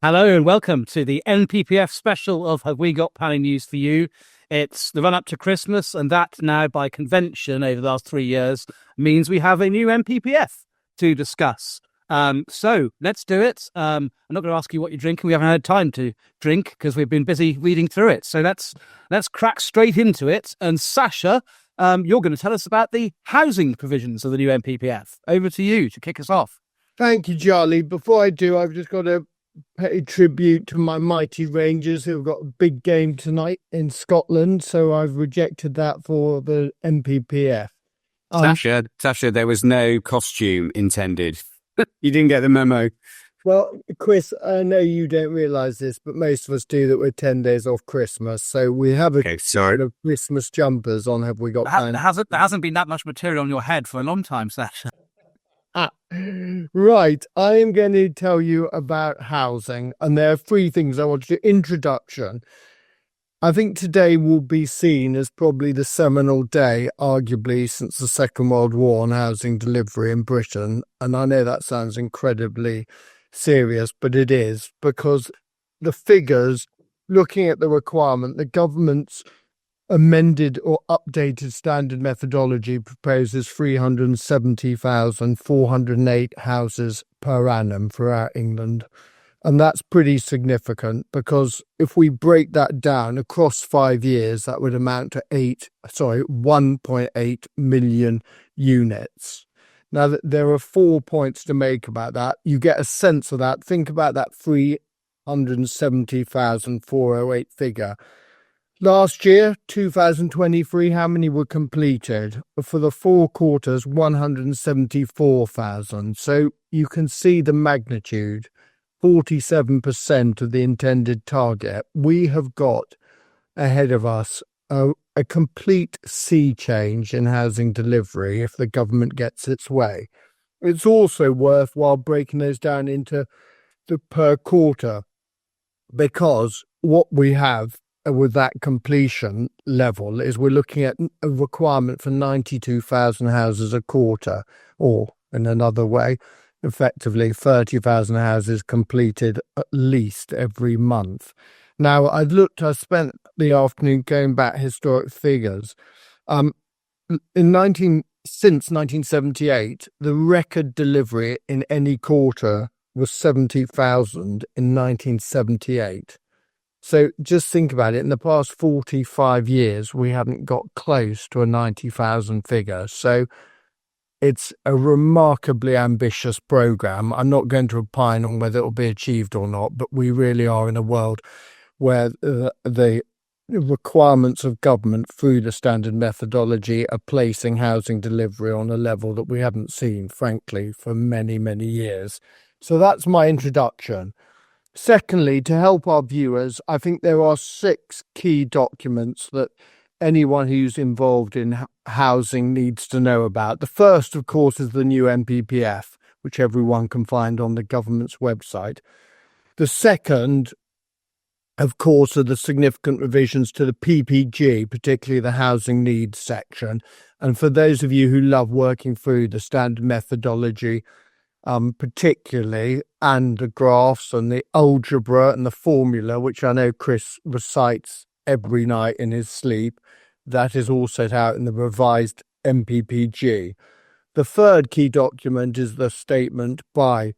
Hello and welcome to the NPPF special of Have We Got Planning News for You? It's the run-up to Christmas, and that now, by convention over the last 3 years, means we have a new NPPF to discuss. So let's do it. I'm not going to ask you what you're drinking. We haven't had time to drink because we've been busy reading through it. So let's crack straight into it. And Sasha, you're going to tell us about the housing provisions of the new NPPF. Over to you to kick us off. Thank you, Charlie. Before I do, I've just got to pay tribute to my mighty Rangers who've got a big game tonight in Scotland, so I've rejected that for the NPPF. Sasha, there was no costume intended. You didn't get the memo. Well, Chris, I know you don't realise this, but most of us do, that we're 10 days off Christmas, so we have a sort of Christmas jumpers on. Have we got there hasn't been that much material on your head for a long time, Sasha. Right, I am going to tell you about housing, and there are 3 things I want to do. Introduction. I think today will be seen as probably the seminal day, arguably, since the Second World War on housing delivery in Britain. And I know that sounds incredibly serious, but it is, because the figures, looking at the requirement, the government's amended or updated standard methodology proposes 370,408 houses per annum throughout England. And that's pretty significant, because if we break that down across 5 years, that would amount to 1.8 million units. Now, there are 4 points to make about that. You get a sense of that. Think about that 370,408 figure. Last year, 2023, how many were completed? For the 4 quarters, 174,000. So you can see the magnitude, 47% of the intended target. We have got ahead of us a complete sea change in housing delivery if the government gets its way. It's also worthwhile breaking those down into the per quarter, because what we have with that completion level is we're looking at a requirement for 92,000 houses a quarter, or in another way, effectively 30,000 houses completed at least every month. Now, I spent the afternoon going back historic figures. Since 1978, the record delivery in any quarter was 70,000 in 1978. So just think about it. In the past 45 years, we haven't got close to a 90,000 figure. So it's a remarkably ambitious program. I'm not going to opine on whether it will be achieved or not, but we really are in a world where the requirements of government through the standard methodology are placing housing delivery on a level that we haven't seen, frankly, for many, many years. So that's my introduction. Secondly, to help our viewers, I think there are 6 key documents that anyone who's involved in housing needs to know about. The first, of course, is the new NPPF, which everyone can find on the government's website. The second, of course, are the significant revisions to the PPG, particularly the housing needs section. And for those of you who love working through the standard methodology, particularly, and the graphs and the algebra and the formula, which I know Chris recites every night in his sleep, that is all set out in the revised NPPG. The third key document is the statement by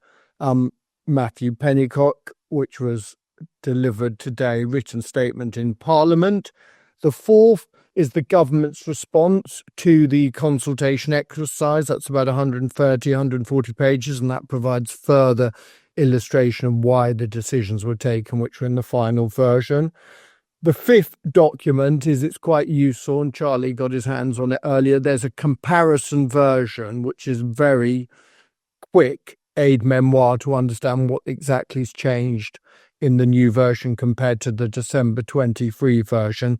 Matthew Pennycock, which was delivered today, written statement in Parliament. The fourth is the government's response to the consultation exercise. That's about 140 pages, and that provides further illustration of why the decisions were taken, which are in the final version. The fifth document it's quite useful, and Charlie got his hands on it earlier. There's a comparison version, which is very quick aid memoir to understand what exactly has changed in the new version compared to the December 23 version.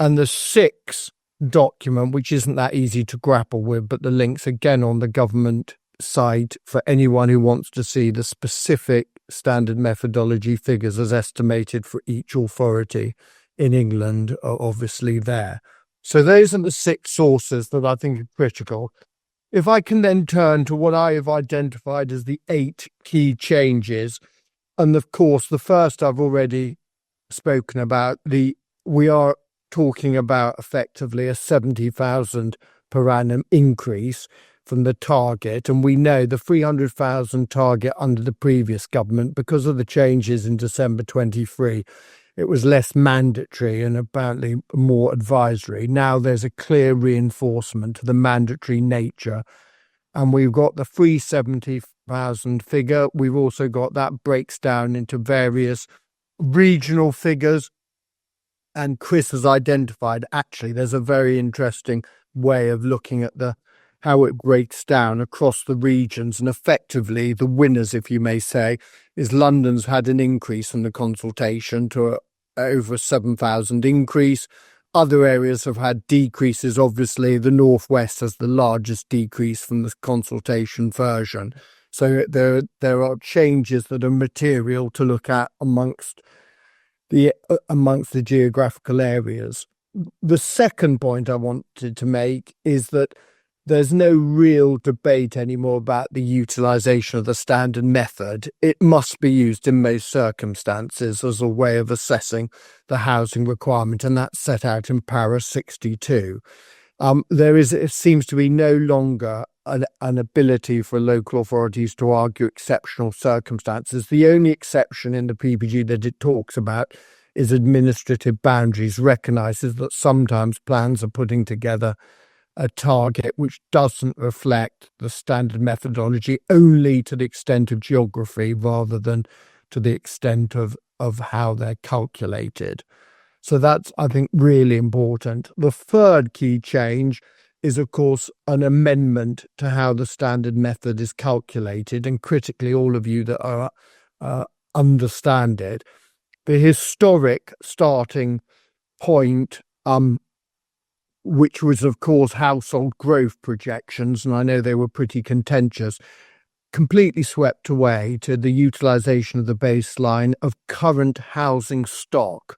And the sixth document, which isn't that easy to grapple with, but the link's again on the government site for anyone who wants to see the specific standard methodology figures as estimated for each authority in England are obviously there. So those are the 6 sources that I think are critical. If I can then turn to what I have identified as the 8 key changes, And of course, the first I've already spoken about. We are talking about effectively a 70,000 per annum increase from the target. And we know the 300,000 target under the previous government, because of the changes in December 23, it was less mandatory and apparently more advisory. Now there's a clear reinforcement to the mandatory nature. And we've got the 370,000 figure. We've also got that breaks down into various regional figures. And Chris has identified, actually, there's a very interesting way of looking at how it breaks down across the regions. And effectively, the winners, if you may say, is London's had an increase in the consultation to over 7,000 increase. Other areas have had decreases. Obviously, the Northwest has the largest decrease from the consultation version. So there are changes that are material to look at amongst the geographical areas. The second point I wanted to make is that there's no real debate anymore about the utilisation of the standard method. It must be used in most circumstances as a way of assessing the housing requirement, and that's set out in para 62. It seems to be no longer an ability for local authorities to argue exceptional circumstances. The only exception in the PPG that it talks about is administrative boundaries, recognises that sometimes plans are putting together a target which doesn't reflect the standard methodology, only to the extent of geography rather than to the extent of how they're calculated. So that's, I think, really important. The third key change is, of course, an amendment to how the standard method is calculated. And critically, all of you that are understand it, the historic starting point, which was, of course, household growth projections, and I know they were pretty contentious, completely swept away to the utilisation of the baseline of current housing stock.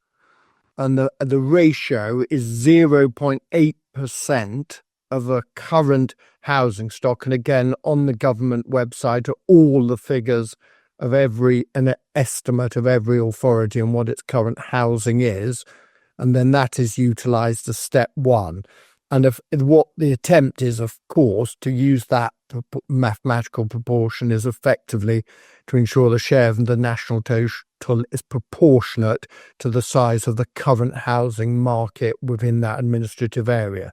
And the ratio is 0.8% of a current housing stock. And again, on the government website are all the figures of an estimate of every authority and what its current housing is. And then that is utilised as step one. And what the attempt is, of course, to use that mathematical proportion is effectively to ensure the share of the national total is proportionate to the size of the current housing market within that administrative area.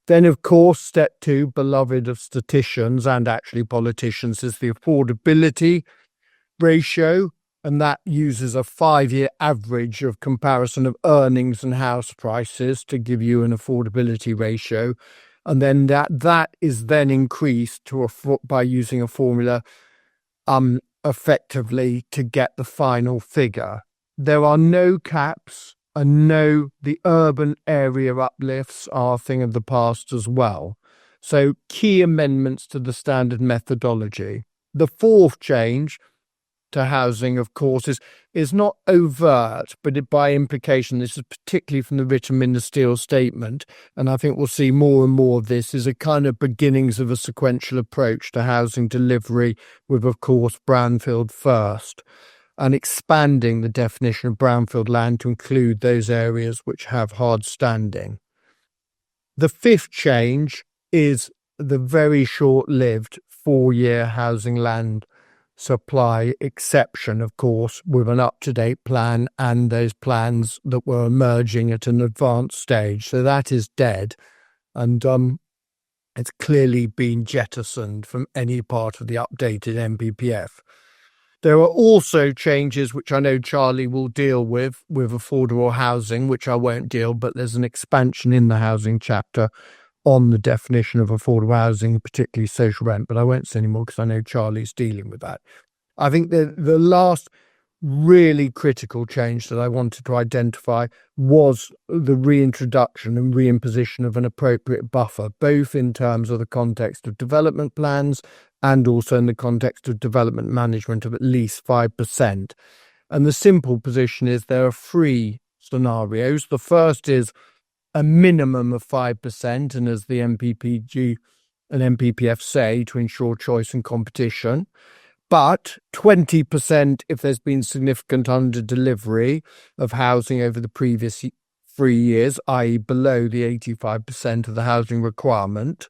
Then, of course, step two, beloved of statisticians and actually politicians, is the affordability ratio. And that uses a 5-year average of comparison of earnings and house prices to give you an affordability ratio. And then that is then increased by using a formula effectively to get the final figure. There are no caps, and the urban area uplifts are a thing of the past as well. So key amendments to the standard methodology. The fourth change to housing, of course, is not overt, but by implication, this is particularly from the written ministerial statement, and I think we'll see more and more of this, is a kind of beginnings of a sequential approach to housing delivery with, of course, brownfield first, and expanding the definition of brownfield land to include those areas which have hard standing. The fifth change is the very short-lived 4-year housing land supply exception, of course, with an up-to-date plan and those plans that were emerging at an advanced stage. So that is dead, and it's clearly been jettisoned from any part of the updated NPPF. There are also changes which I know Charlie will deal with affordable housing, which I won't deal, but there's an expansion in the housing chapter on the definition of affordable housing, particularly social rent, but I won't say any more because I know Charlie's dealing with that. I think the last really critical change that I wanted to identify was the reintroduction and reimposition of an appropriate buffer, both in terms of the context of development plans and also in the context of development management of at least 5%. And the simple position is there are 3 scenarios. The first is a minimum of 5%, and as the NPPG and NPPF say, to ensure choice and competition. but 20% if there's been significant under-delivery of housing over the previous 3 years, i.e. below the 85% of the housing requirement.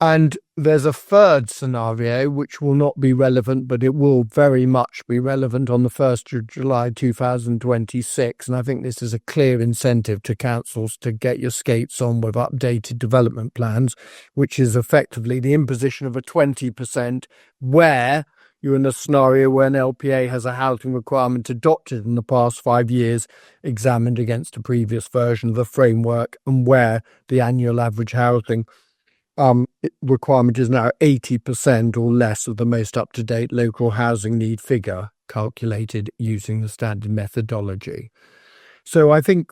And there's a third scenario which will not be relevant, but it will very much be relevant on the 1st of July 2026. And I think this is a clear incentive to councils to get your skates on with updated development plans, which is effectively the imposition of a 20% where you're in a scenario where an LPA has a housing requirement adopted in the past 5 years, examined against a previous version of the framework, and where the annual average housing requirement is now 80% or less of the most up-to-date local housing need figure calculated using the standard methodology. So I think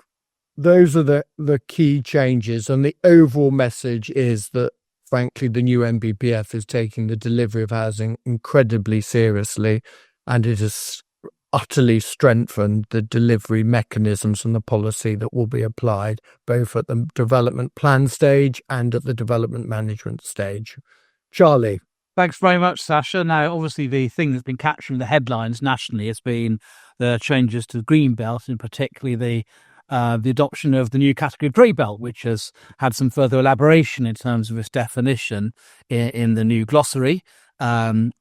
those are the key changes, and the overall message is that, frankly, the new NPPF is taking the delivery of housing incredibly seriously, and it has utterly strengthened the delivery mechanisms and the policy that will be applied both at the development plan stage and at the development management stage. Charlie. Thanks very much, Sasha. Now, obviously, the thing that's been capturing the headlines nationally has been the changes to the green belt, and particularly the adoption of the new category of grey belt, which has had some further elaboration in terms of its definition in the new glossary. And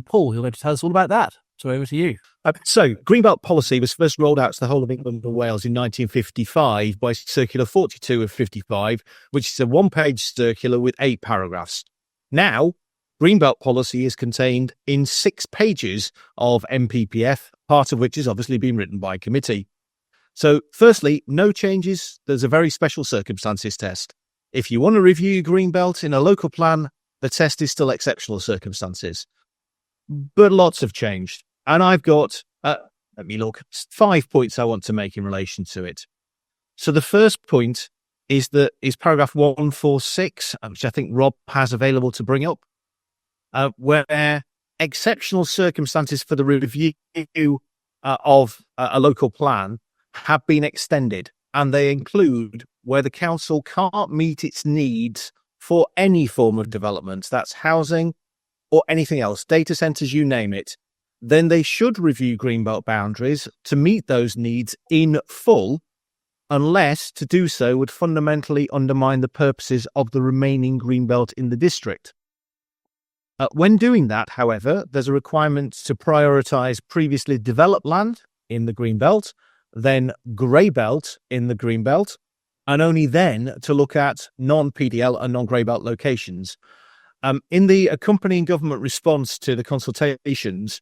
Paul, you're going to tell us all about that. So over to you. So, Greenbelt policy was first rolled out to the whole of England and Wales in 1955 by Circular 42 of 55, which is a one-page circular with 8 paragraphs. Now, Greenbelt policy is contained in 6 pages of NPPF, part of which has obviously been written by committee. So, firstly, no changes. There's a very special circumstances test. If you want to review Greenbelt in a local plan, the test is still exceptional circumstances. But lots have changed. And I've got, 5 points I want to make in relation to it. So the first point is paragraph 146, which I think Rob has available to bring up, where exceptional circumstances for the review of a local plan have been extended, and they include where the council can't meet its needs for any form of development, that's housing or anything else, data centres, you name it, then they should review Greenbelt boundaries to meet those needs in full, unless to do so would fundamentally undermine the purposes of the remaining Greenbelt in the district. When doing that, however, there's a requirement to prioritise previously developed land in the Greenbelt, then grey belt in the Greenbelt, and only then to look at non-PDL and non-grey belt locations. In the accompanying government response to the consultations,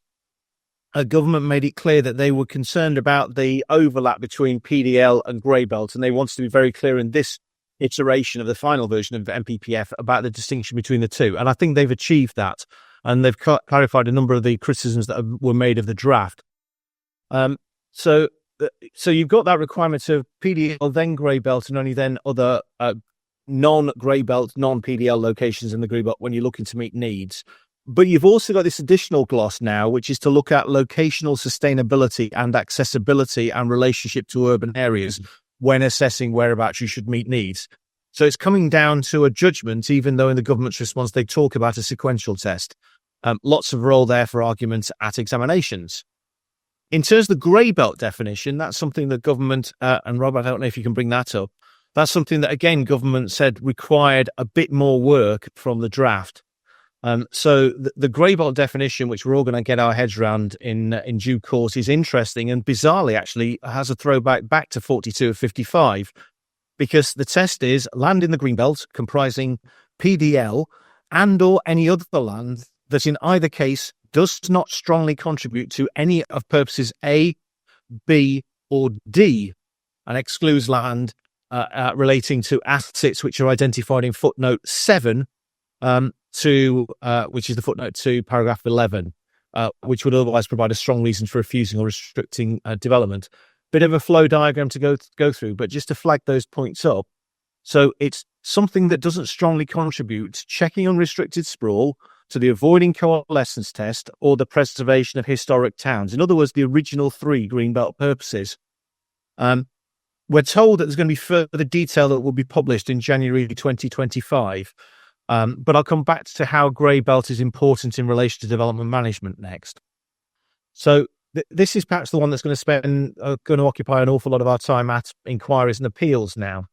government made it clear that they were concerned about the overlap between PDL and grey belt, and they wanted to be very clear in this iteration of the final version of NPPF about the distinction between the two. And I think they've achieved that, and they've clarified a number of the criticisms that were made of the draft. So you've got that requirement of PDL, then grey belt, and only then other non-grey belt, non-PDL locations in the grey belt when you're looking to meet needs. But you've also got this additional gloss now, which is to look at locational sustainability and accessibility and relationship to urban areas when assessing whereabouts you should meet needs. So it's coming down to a judgment, even though in the government's response they talk about a sequential test. Lots of role there for arguments at examinations. In terms of the grey belt definition, that's something that government, and Rob, I don't know if you can bring that up, that's something that, again, government said required a bit more work from the draft. So the grey belt definition, which we're all going to get our heads around in due course, is interesting and bizarrely actually has a throwback back to 42 of 55, because the test is land in the green belt comprising PDL and or any other land that in either case does not strongly contribute to any of purposes A, B or D, and excludes land relating to assets which are identified in footnote 7 which is the footnote to paragraph 11, which would otherwise provide a strong reason for refusing or restricting development. Bit of a flow diagram to go through, but just to flag those points up. So it's something that doesn't strongly contribute, checking unrestricted sprawl, to the avoiding coalescence test or the preservation of historic towns. In other words, the original 3 Greenbelt purposes. We're told that there's going to be further detail that will be published in January 2025. But I'll come back to how grey belt is important in relation to development management next. So this is perhaps the one that's going to occupy an awful lot of our time at inquiries and appeals now.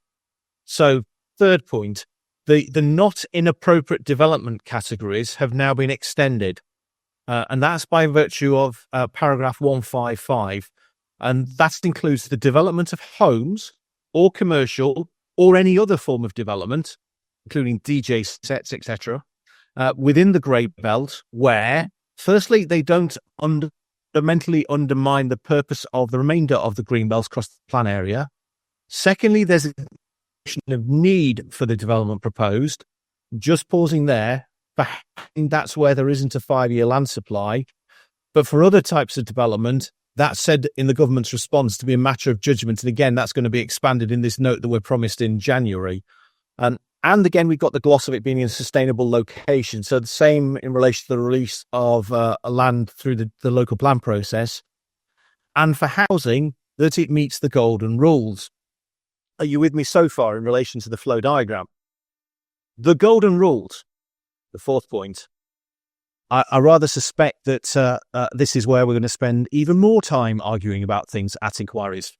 So third point, the not inappropriate development categories have now been extended. And that's by virtue of paragraph 155. And that includes the development of homes or commercial or any other form of development, including DJ sets, etc., within the grey belt, where, firstly, they don't fundamentally undermine the purpose of the remainder of the green belts across the plan area. Secondly, there's a of need for the development proposed. Just pausing there, that's where there isn't a 5-year land supply. But for other types of development, that's said in the government's response to be a matter of judgment. And again, that's going to be expanded in this note that we're promised in January. And again, we've got the gloss of it being in a sustainable location. So the same in relation to the release of land through the local plan process. And for housing, that it meets the golden rules. Are you with me so far in relation to the flow diagram? The golden rules, the fourth point. I rather suspect that this is where we're going to spend even more time arguing about things at inquiries.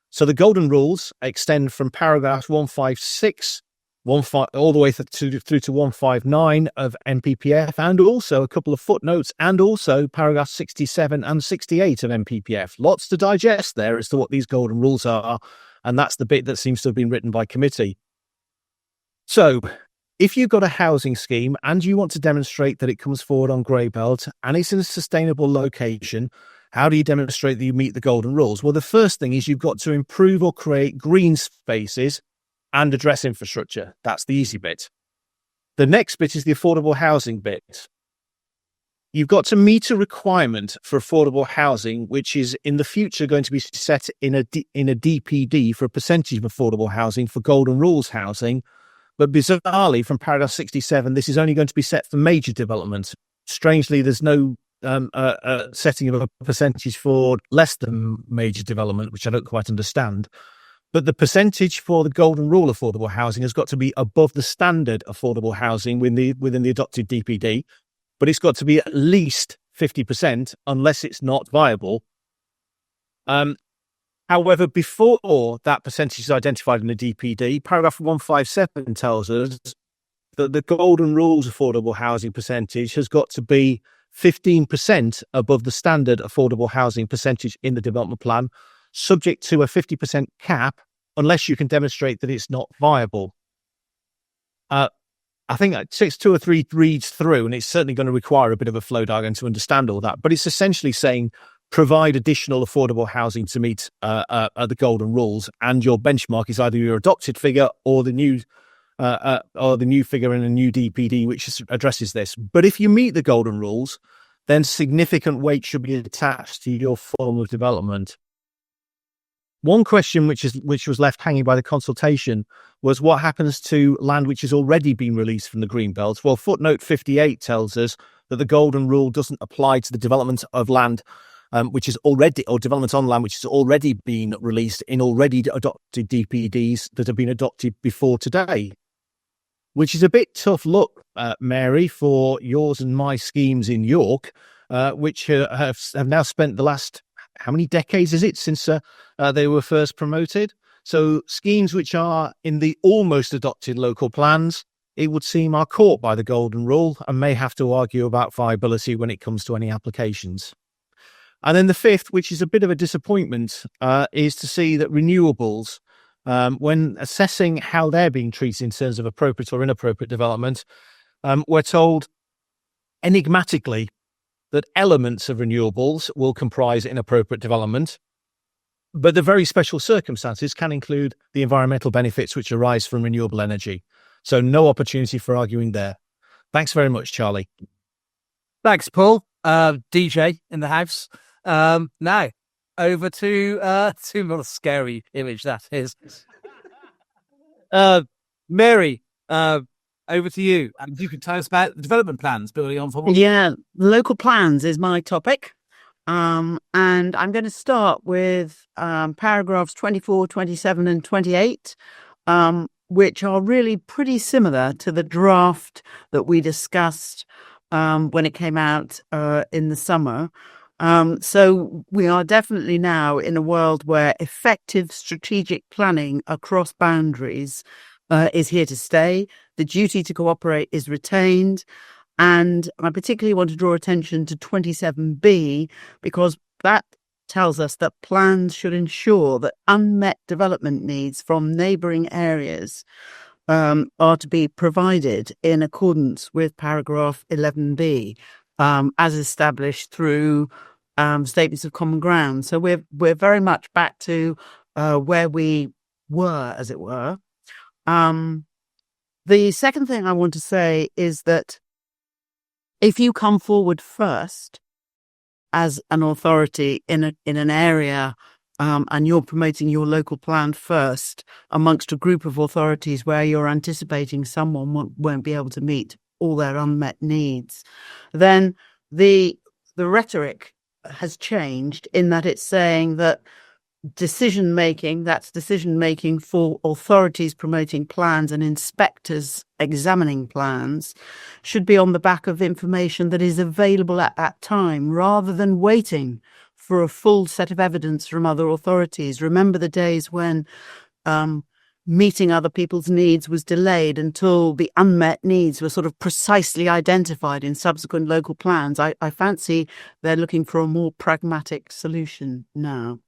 So the golden rules extend from paragraph 156 all the way through to 159 of NPPF, and also a couple of footnotes, and also paragraph 67 and 68 of NPPF. Lots to digest there as to what these golden rules are, and that's the bit that seems to have been written by committee. So, if you've got a housing scheme and you want to demonstrate that it comes forward on grey belt and it's in a sustainable location, how do you demonstrate that you meet the golden rules? Well, the first thing is you've got to improve or create green spaces and address infrastructure. That's the easy bit. The next bit is the affordable housing bit. You've got to meet a requirement for affordable housing, which is in the future going to be set in a DPD for a percentage of affordable housing for golden rules housing. But bizarrely, from paragraph 67, this is only going to be set for major development. Strangely, there's no setting of a percentage for less than major development, which I don't quite understand. But the percentage for the golden rule affordable housing has got to be above the standard affordable housing within the adopted DPD. But it's got to be at least 50% unless it's not viable. However, before that percentage is identified in the DPD, paragraph 157 tells us that the golden rules affordable housing percentage has got to be 15% above the standard affordable housing percentage in the development plan, subject to a 50% cap, unless you can demonstrate that it's not viable. I think it takes 2 or 3 reads through, and it's certainly going to require a bit of a flow diagram to understand all that. But it's essentially saying provide additional affordable housing to meet the golden rules, and your benchmark is either your adopted figure or the new figure in a new DPD, which addresses this. But if you meet the golden rules, then significant weight should be attached to your form of development. One question which was left hanging by the consultation was what happens to land which has already been released from the green belt. Well, footnote 58 tells us that the golden rule doesn't apply to the development of land which is already, or development on land which has already been released in already adopted DPDs that have been adopted before today. Which is a bit tough luck, Mary, for yours and my schemes in York, which have now spent the last, how many decades is it since they were first promoted? So schemes which are in the almost adopted local plans, it would seem, are caught by the golden rule and may have to argue about viability when it comes to any applications. And then the fifth, which is a bit of a disappointment, is to see that renewables, when assessing how they're being treated in terms of appropriate or inappropriate development, we're told enigmatically that elements of renewables will comprise inappropriate development, but the very special circumstances can include the environmental benefits which arise from renewable energy. So no opportunity for arguing there. Thanks very much, Charlie. Thanks, Paul. DJ in the house. Now, over to what a scary image that is. Mary, over to you. And you can tell us about the development plans building on from. Yeah, local plans is my topic. And I'm going to start with paragraphs 24, 27 and 28, which are really pretty similar to the draft that we discussed when it came out in the summer. So we are definitely now in a world where effective strategic planning across boundaries is here to stay. The duty to cooperate is retained. And I particularly want to draw attention to 27B, because that tells us that plans should ensure that unmet development needs from neighbouring areas are to be provided in accordance with paragraph 11B, as established through statements of common ground. So we're very much back to where we were, as it were. The second thing I want to say is that if you come forward first as an authority in an area, and you're promoting your local plan first amongst a group of authorities where you're anticipating someone won't be able to meet all their unmet needs, then the rhetoric has changed in that it's saying that decision making for authorities promoting plans and inspectors examining plans, should be on the back of information that is available at that time, rather than waiting for a full set of evidence from other authorities. Remember the days when meeting other people's needs was delayed until the unmet needs were sort of precisely identified in subsequent local plans. I fancy they're looking for a more pragmatic solution now.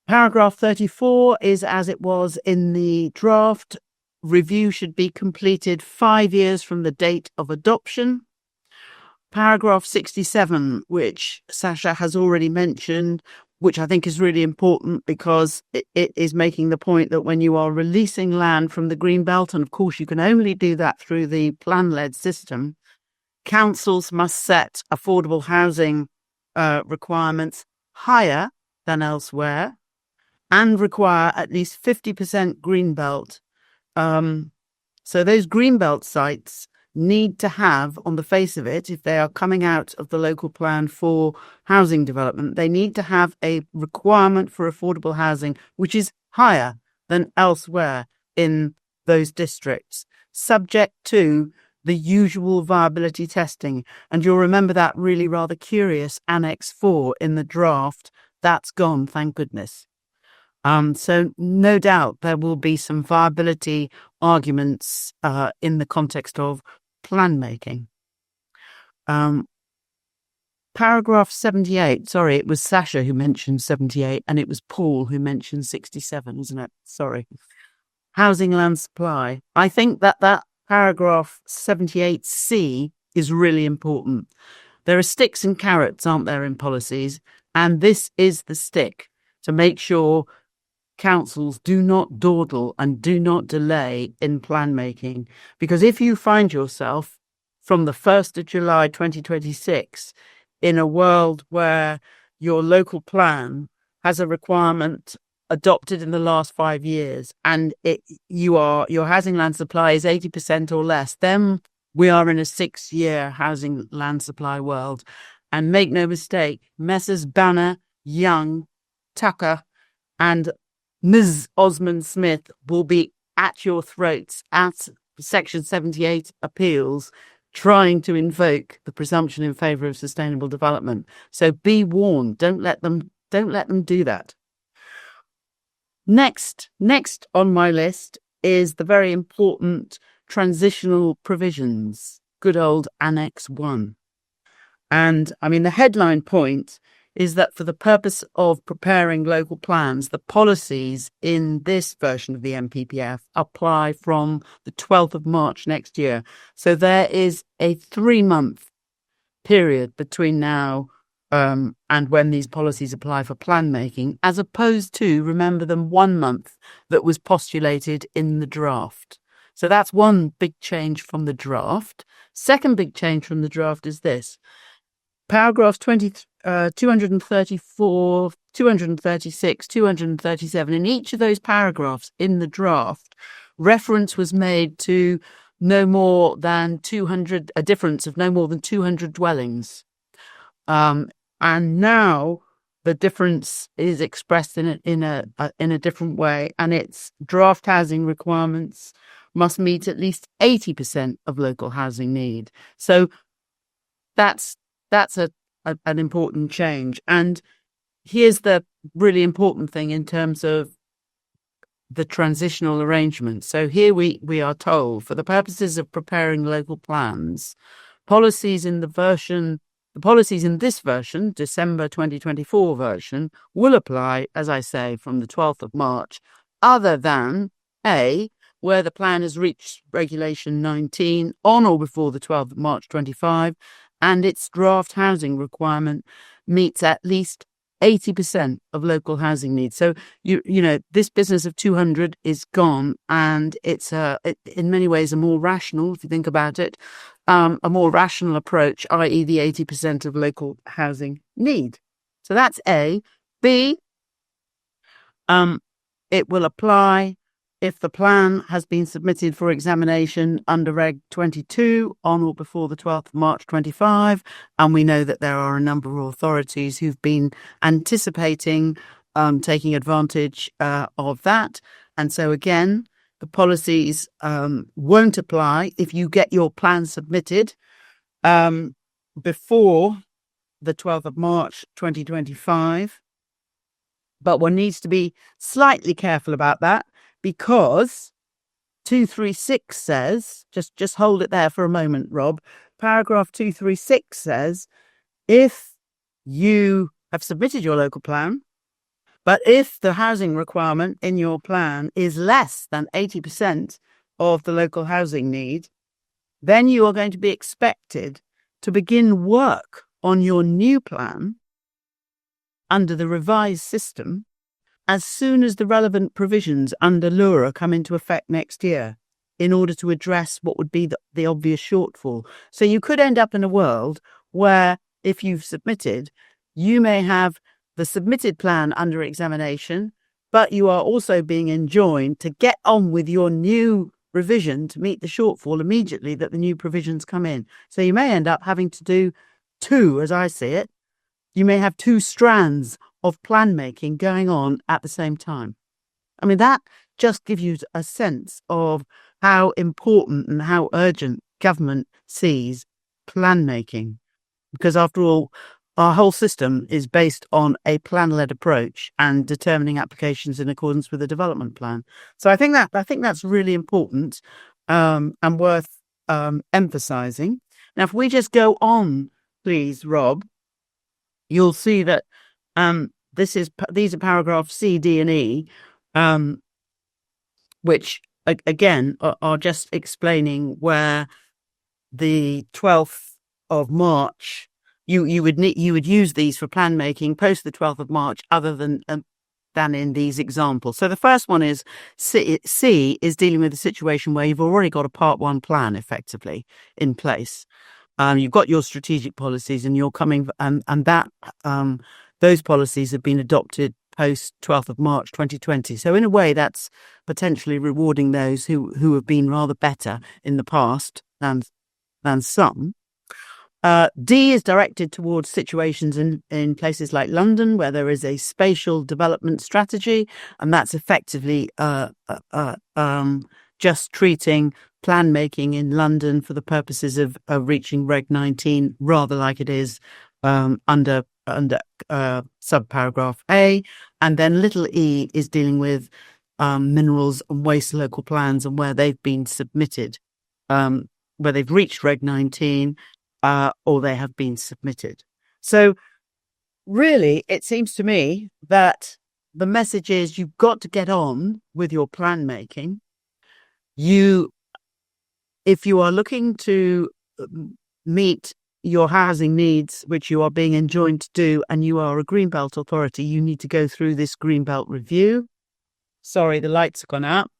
Paragraph 34 is as it was in the draft. Review should be completed 5 years from the date of adoption. Paragraph 67, which Sasha has already mentioned, which I think is really important because it is making the point that when you are releasing land from the Greenbelt, and of course you can only do that through the plan-led system, councils must set affordable housing requirements higher than elsewhere, and require at least 50% Greenbelt. So those Greenbelt sites need to have, on the face of it, if they are coming out of the local plan for housing development, they need to have a requirement for affordable housing which is higher than elsewhere in those districts, subject to the usual viability testing. And you'll remember that really rather curious Annex 4 in the draft. That's gone, thank goodness. So no doubt there will be some viability arguments in the context of plan making. Paragraph 78, sorry, it was Sasha who mentioned 78 and it was Paul who mentioned 67, isn't it? Sorry. Housing land supply. I think that paragraph 78C is really important. There are sticks and carrots, aren't there, in policies? And this is the stick to make sure councils do not dawdle and do not delay in plan making. Because if you find yourself from the 1st of July 2026 in a world where your local plan has a requirement adopted in the last 5 years and your housing land supply is 80% or less, then we are in a 6-year housing land supply world. And make no mistake, Messrs. Banner, Young, Tucker and Ms. Osmond-Smith will be at your throats at Section 78 appeals, trying to invoke the presumption in favour of sustainable development. So be warned. Don't let them do that. Next on my list is the very important transitional provisions, good old Annex 1. And I mean, the headline point is that for the purpose of preparing local plans, the policies in this version of the NPPF apply from the 12th of March next year. So there is a 3-month period between now and when these policies apply for plan making, as opposed to, remember, the 1 month that was postulated in the draft. So that's one big change from the draft. Second big change from the draft is this. Paragraphs 234, 236, 237, in each of those paragraphs in the draft, reference was made to no more than 200, a difference of no more than 200 dwellings. And now the difference is expressed in a different way, and its draft housing requirements must meet at least 80% of local housing need. So that's an important change. And here's the really important thing in terms of the transitional arrangements. So here we are told, for the purposes of preparing local plans, policies in this version, December 2024 version, will apply, as I say, from the 12th of March, other than A, where the plan has reached Regulation 19 on or before the 12th of March 25, and its draft housing requirement meets at least 80% of local housing needs. So, you know, this business of 200 is gone, and it's in many ways a more rational, if you think about it, a more rational approach, i.e. the 80% of local housing need. So that's A. B, it will apply if the plan has been submitted for examination under Reg 22 on or before the 12th of March 25, and we know that there are a number of authorities who've been anticipating taking advantage of that. And so again, the policies won't apply if you get your plan submitted before the 12th of March 2025. But one needs to be slightly careful about that, because 236 says, just hold it there for a moment, Rob. Paragraph 236 says, if you have submitted your local plan, but if the housing requirement in your plan is less than 80% of the local housing need, then you are going to be expected to begin work on your new plan under the revised system as soon as the relevant provisions under LURA come into effect next year, in order to address what would be the obvious shortfall. So you could end up in a world where, if you've submitted, you may have the submitted plan under examination, but you are also being enjoined to get on with your new revision to meet the shortfall immediately that the new provisions come in. So you may end up having to do two, as I see it. You may have two strands of plan making going on at the same time. I mean, that just gives you a sense of how important and how urgent government sees plan making. Because after all, our whole system is based on a plan-led approach and determining applications in accordance with the development plan. So I think that's really important and worth emphasising. Now, if we just go on, please, Rob, you'll see that these are paragraphs C, D, and E, which again are just explaining where the 12th of March you would use these for plan making post the 12th of March, other than in these examples. So the first one is C is dealing with a situation where you've already got a Part 1 plan effectively in place. You've got your strategic policies, and you're coming, and that those policies have been adopted post 12th of March 2020. So in a way, that's potentially rewarding those who have been rather better in the past than some. D is directed towards situations in places like London, where there is a spatial development strategy, and that's effectively just treating plan making in London for the purposes of reaching Reg 19, rather like it is under subparagraph A. And then little e is dealing with minerals and waste local plans, and where they've been submitted, where they've reached Reg 19 or they have been submitted. So really, it seems to me that the message is you've got to get on with your plan making. If you are looking to meet your housing needs, which you are being enjoined to do, and you are a Greenbelt authority, you need to go through this Greenbelt review. Sorry, the lights have gone out.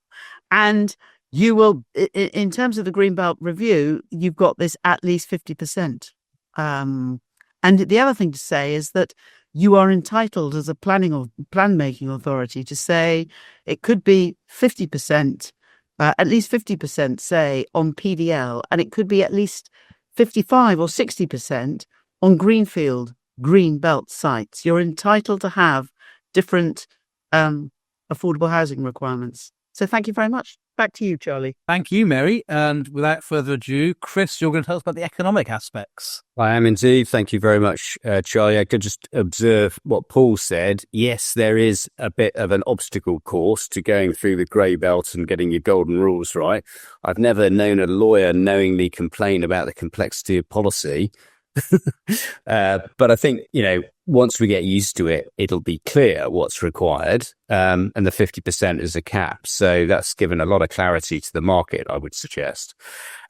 And you will, in terms of the Greenbelt review, you've got this at least 50%. And the other thing to say is that you are entitled as a plan-making authority to say it could be 50%, at least 50%, say, on PDL, and it could be at least 55 or 60% on greenfield green belt sites. You're entitled to have different affordable housing requirements. So thank you very much. Back to you, Charlie. Thank you, Mary. And without further ado, Chris, you're going to tell us about the economic aspects. I am indeed. Thank you very much, Charlie. I could just observe what Paul said. Yes, there is a bit of an obstacle course to going through the grey belt and getting your golden rules right. I've never known a lawyer knowingly complain about the complexity of policy. But I think, once we get used to it, it'll be clear what's required. And the 50% is a cap. So that's given a lot of clarity to the market, I would suggest.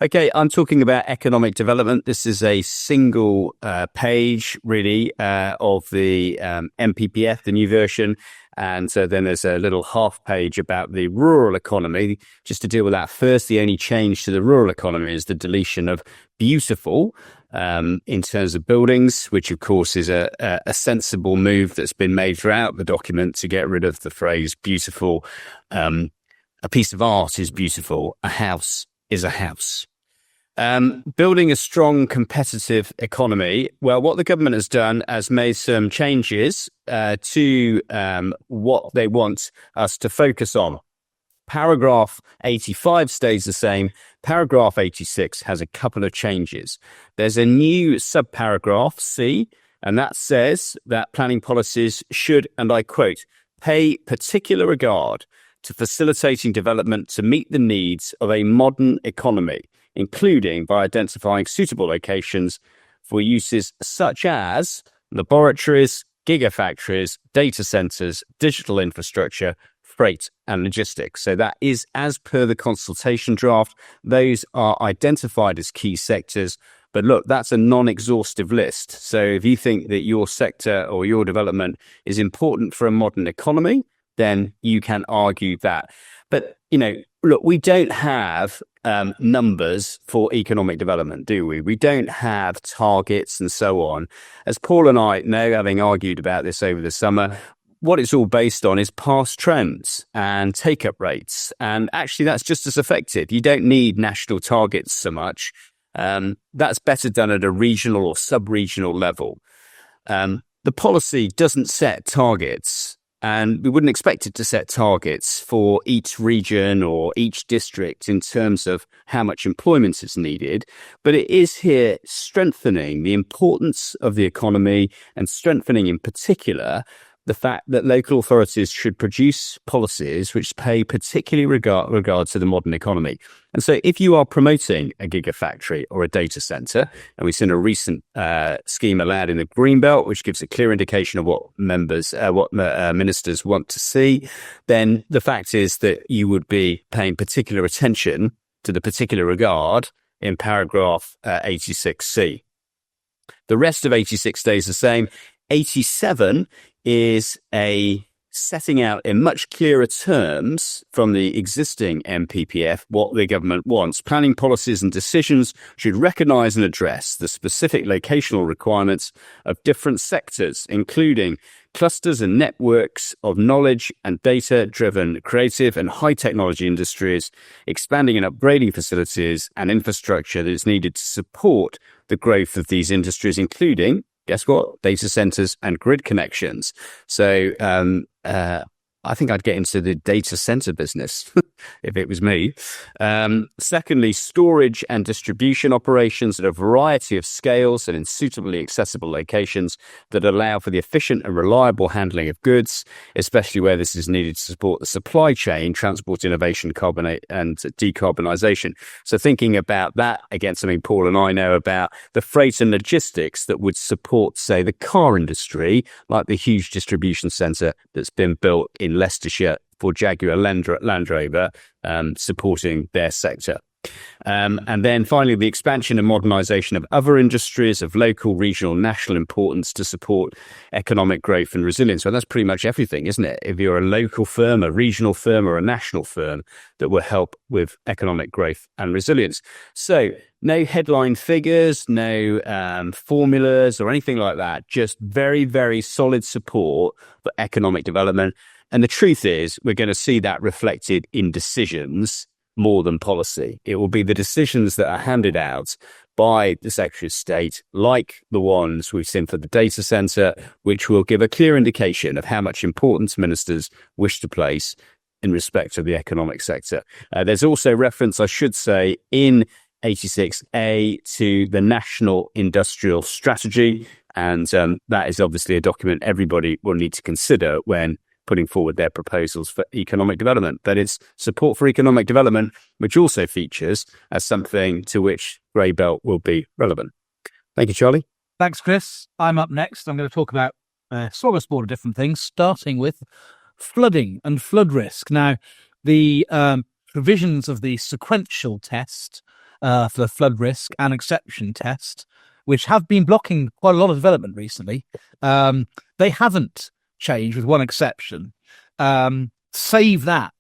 Okay, I'm talking about economic development. This is a single page, really, of the NPPF, the new version. And so then there's a little half page about the rural economy. Just to deal with that first, the only change to the rural economy is the deletion of beautiful in terms of buildings, which of course is a sensible move that's been made throughout the document to get rid of the phrase beautiful. A piece of art is beautiful. A house is a house. Building a strong competitive economy. Well, what the government has done has made some changes to what they want us to focus on. Paragraph 85 stays the same. Paragraph 86 has a couple of changes. There's a new subparagraph C, and that says that planning policies should, and I quote, pay particular regard to facilitating development to meet the needs of a modern economy, including by identifying suitable locations for uses such as laboratories, gigafactories, data centres, digital infrastructure, freight and logistics. So that is as per the consultation draft. Those are identified as key sectors. But look, that's a non-exhaustive list. So if you think that your sector or your development is important for a modern economy, then you can argue that. But, look, we don't have numbers for economic development, do we? We don't have targets and so on. As Paul and I know, having argued about this over the summer, what it's all based on is past trends and take-up rates. And actually, that's just as effective. You don't need national targets so much. That's better done at a regional or sub-regional level. The policy doesn't set targets, and we wouldn't expect it to set targets for each region or each district in terms of how much employment is needed. But it is here strengthening the importance of the economy and strengthening in particular the fact that local authorities should produce policies which pay particularly regard to the modern economy. And so if you are promoting a gigafactory or a data center, and we've seen a recent scheme allowed in the Greenbelt, which gives a clear indication of what ministers want to see, then the fact is that you would be paying particular attention to the particular regard in paragraph 86C. The rest of 86 stays the same. 87 is a setting out in much clearer terms from the existing NPPF what the government wants. Planning policies and decisions should recognise and address the specific locational requirements of different sectors, including clusters and networks of knowledge and data-driven creative and high-technology industries, expanding and upgrading facilities and infrastructure that is needed to support the growth of these industries, including, guess what? Data centers and grid connections. So I think I'd get into the data center business if it was me. Secondly, storage and distribution operations at a variety of scales and in suitably accessible locations that allow for the efficient and reliable handling of goods, especially where this is needed to support the supply chain, transport innovation, and decarbonisation. So thinking about that, again, something Paul and I know about, the freight and logistics that would support, say, the car industry, like the huge distribution centre that's been built in Leicestershire for Jaguar Land Rover, supporting their sector. And then finally, the expansion and modernisation of other industries of local, regional, national importance to support economic growth and resilience. Well, that's pretty much everything, isn't it? If you're a local firm, a regional firm or a national firm, that will help with economic growth and resilience. So no headline figures, no formulas or anything like that, just very, very solid support for economic development. And the truth is, we're going to see that reflected in decisions more than policy. It will be the decisions that are handed out by the Secretary of State, like the ones we've seen for the data centre, which will give a clear indication of how much importance ministers wish to place in respect of the economic sector. There's also reference, I should say, in 86A to the National Industrial Strategy, and that is obviously a document everybody will need to consider when putting forward their proposals for economic development. That is support for economic development, which also features as something to which Grey Belt will be relevant. Thank you, Charlie. Thanks, Chris. I'm up next. I'm going to talk about a smorgasbord of different things, starting with flooding and flood risk. Now, the provisions of the sequential test for the flood risk and exception test, which have been blocking quite a lot of development recently, they haven't changed with one exception. Save that,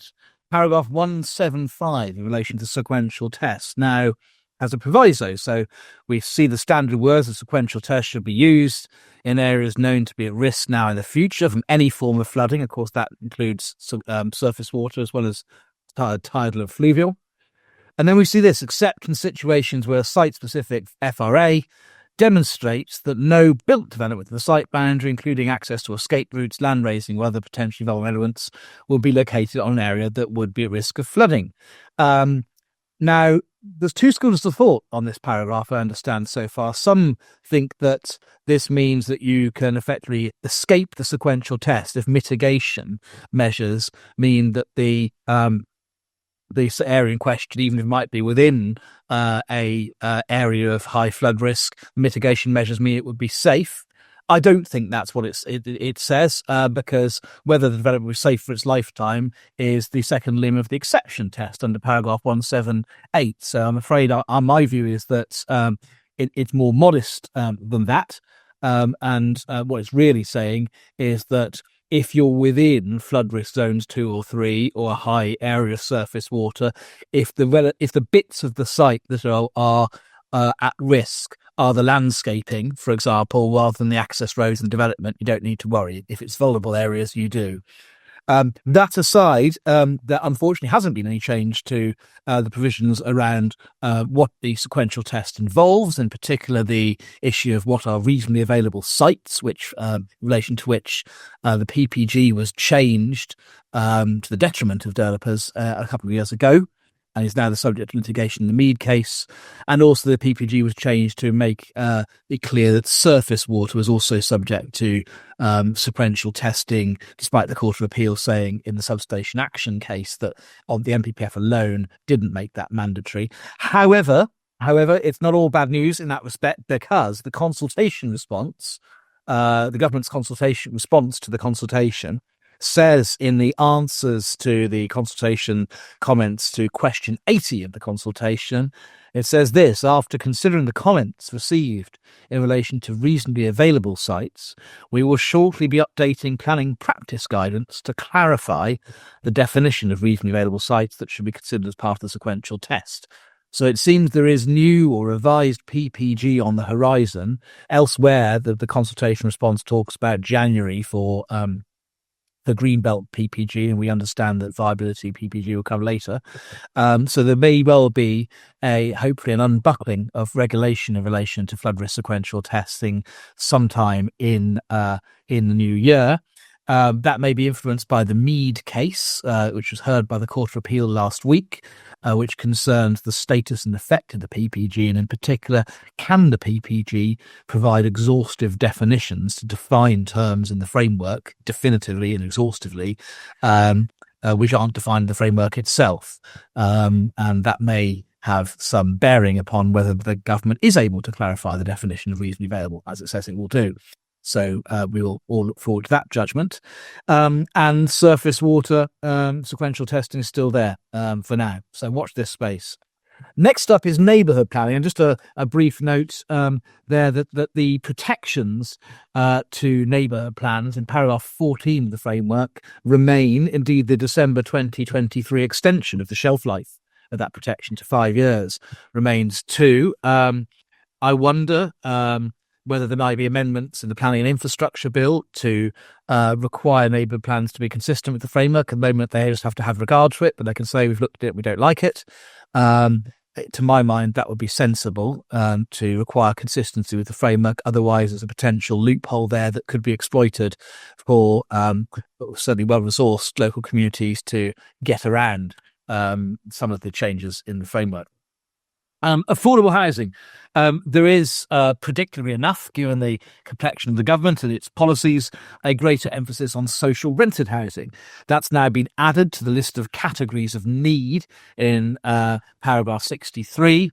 paragraph 175 in relation to sequential test. Now, as a proviso, so we see the standard words of sequential test should be used in areas known to be at risk now in the future from any form of flooding. Of course, that includes surface water as well as tidal and fluvial. And then we see this, except in situations where a site-specific FRA demonstrates that no built development within the site boundary, including access to escape routes, land raising, or other potentially vulnerable elements, will be located on an area that would be at risk of flooding. Now, there's two schools of thought on this paragraph, I understand so far. Some think that this means that you can effectively escape the sequential test if mitigation measures mean that the area in question, even if it might be within a area of high flood risk, mitigation measures mean it would be safe. I don't think that's what it says, because whether the development was safe for its lifetime is the second limb of the exception test under paragraph 178. So I'm afraid my view is that it's more modest than that. And what it's really saying is that if you're within flood risk zones 2 or 3 or a high area of surface water, if the bits of the site that are at risk are the landscaping, for example, rather than the access roads and development, you don't need to worry. If it's vulnerable areas, you do. That aside, there unfortunately hasn't been any change to the provisions around what the sequential test involves, in particular the issue of what are reasonably available sites, which in relation to which the PPG was changed to the detriment of developers a couple of years ago, and is now the subject of litigation in the Mead case. And also the PPG was changed to make it clear that surface water was also subject to sequential testing, despite the Court of Appeal saying in the substation action case that on the NPPF alone didn't make that mandatory. However, it's not all bad news in that respect, because the consultation response, the government's consultation response to the consultation, says in the answers to the consultation comments to question 80 of the consultation, it says this: after considering the comments received in relation to reasonably available sites, we will shortly be updating planning practice guidance to clarify the definition of reasonably available sites that should be considered as part of the sequential test. So it seems there is new or revised PPG on the horizon. Elsewhere, the consultation response talks about January for the Greenbelt PPG, and we understand that viability PPG will come later. So there may well be hopefully an unbuckling of regulation in relation to flood risk sequential testing sometime in the new year. That may be influenced by the Mead case, which was heard by the Court of Appeal last week, which concerns the status and effect of the PPG, and in particular, can the PPG provide exhaustive definitions to define terms in the framework definitively and exhaustively, which aren't defined in the framework itself. And that may have some bearing upon whether the government is able to clarify the definition of reasonably available, as it says it will do. So we will all look forward to that judgment. And surface water sequential testing is still there for now. So watch this space. Next up is neighbourhood planning. And just a brief note there that the protections to neighbourhood plans in paragraph 14 of the framework remain. Indeed, the December 2023 extension of the shelf life of that protection to 5 years remains too. I wonder whether there might be amendments in the Planning and Infrastructure Bill to require neighbourhood plans to be consistent with the framework. At the moment, they just have to have regard to it, but they can say, we've looked at it, we don't like it. to my mind, that would be sensible to require consistency with the framework. Otherwise, there's a potential loophole there that could be exploited for certainly well-resourced local communities to get around some of the changes in the framework. Affordable housing. There is, predictably enough, given the complexion of the government and its policies, a greater emphasis on social rented housing. That's now been added to the list of categories of need in paragraph 63,